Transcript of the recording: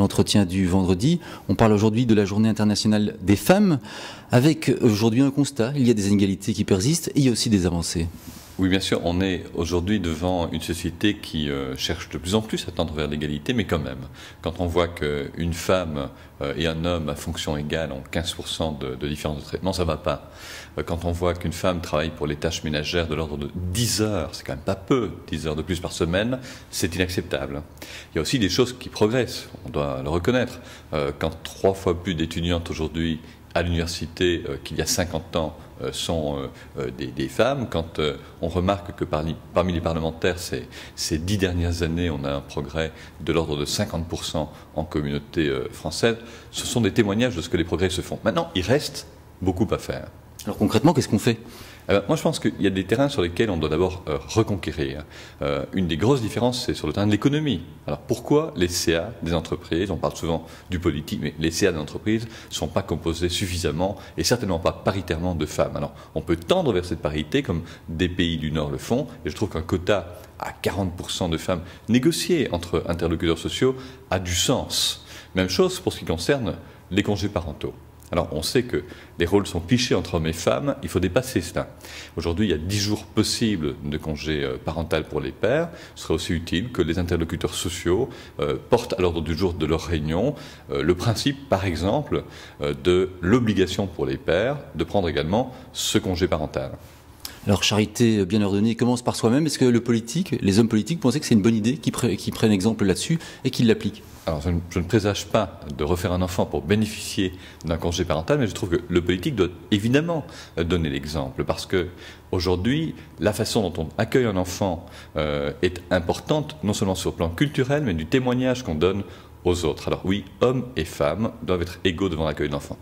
l'entretien du vendredi. On parle aujourd'hui de la Journée internationale des femmes, avec aujourd'hui un constat. Il y a des inégalités qui persistent et il y a aussi des avancées. Oui, bien sûr, on est aujourd'hui devant une société qui cherche de plus en plus à tendre vers l'égalité, mais quand même, quand on voit qu'une femme et un homme à fonction égale ont 15% de différence de traitement, ça ne va pas. Quand on voit qu'une femme travaille pour les tâches ménagères de l'ordre de 10 heures, c'est quand même pas peu, 10 heures de plus par semaine, c'est inacceptable. Il y a aussi des choses qui progressent, on doit le reconnaître. Quand 3 fois plus d'étudiantes aujourd'hui à l'université qu'il y a 50 ans sont des femmes. Quand on remarque que parmi les parlementaires, ces 10 dernières années, on a un progrès de l'ordre de 50% en communauté française, ce sont des témoignages de ce que les progrès se font. Maintenant, il reste beaucoup à faire. Alors concrètement, qu'est-ce qu'on fait ? Moi, je pense qu'il y a des terrains sur lesquels on doit d'abord reconquérir. Une des grosses différences, c'est sur le terrain de l'économie. Alors, pourquoi les CA des entreprises, on parle souvent du politique, mais les CA des entreprises ne sont pas composés suffisamment et certainement pas paritairement de femmes. Alors, on peut tendre vers cette parité, comme des pays du Nord le font, et je trouve qu'un quota à 40% de femmes négocié entre interlocuteurs sociaux a du sens. Même chose pour ce qui concerne les congés parentaux. Alors, on sait que les rôles sont fichés entre hommes et femmes, il faut dépasser cela. Aujourd'hui, il y a 10 jours possibles de congé parental pour les pères. Ce serait aussi utile que les interlocuteurs sociaux portent à l'ordre du jour de leur réunion le principe, par exemple, de l'obligation pour les pères de prendre également ce congé parental. Alors, charité bien ordonnée commence par soi-même. Est-ce que les hommes politiques pensaient que c'est une bonne idée qu'ils prennent exemple là-dessus et qu'ils l'appliquent ? Alors, je ne présage pas de refaire un enfant pour bénéficier d'un congé parental, mais je trouve que le politique doit évidemment donner l'exemple, parce que aujourd'hui, la façon dont on accueille un enfant est importante, non seulement sur le plan culturel, mais du témoignage qu'on donne aux autres. Alors oui, hommes et femmes doivent être égaux devant l'accueil de l'enfant.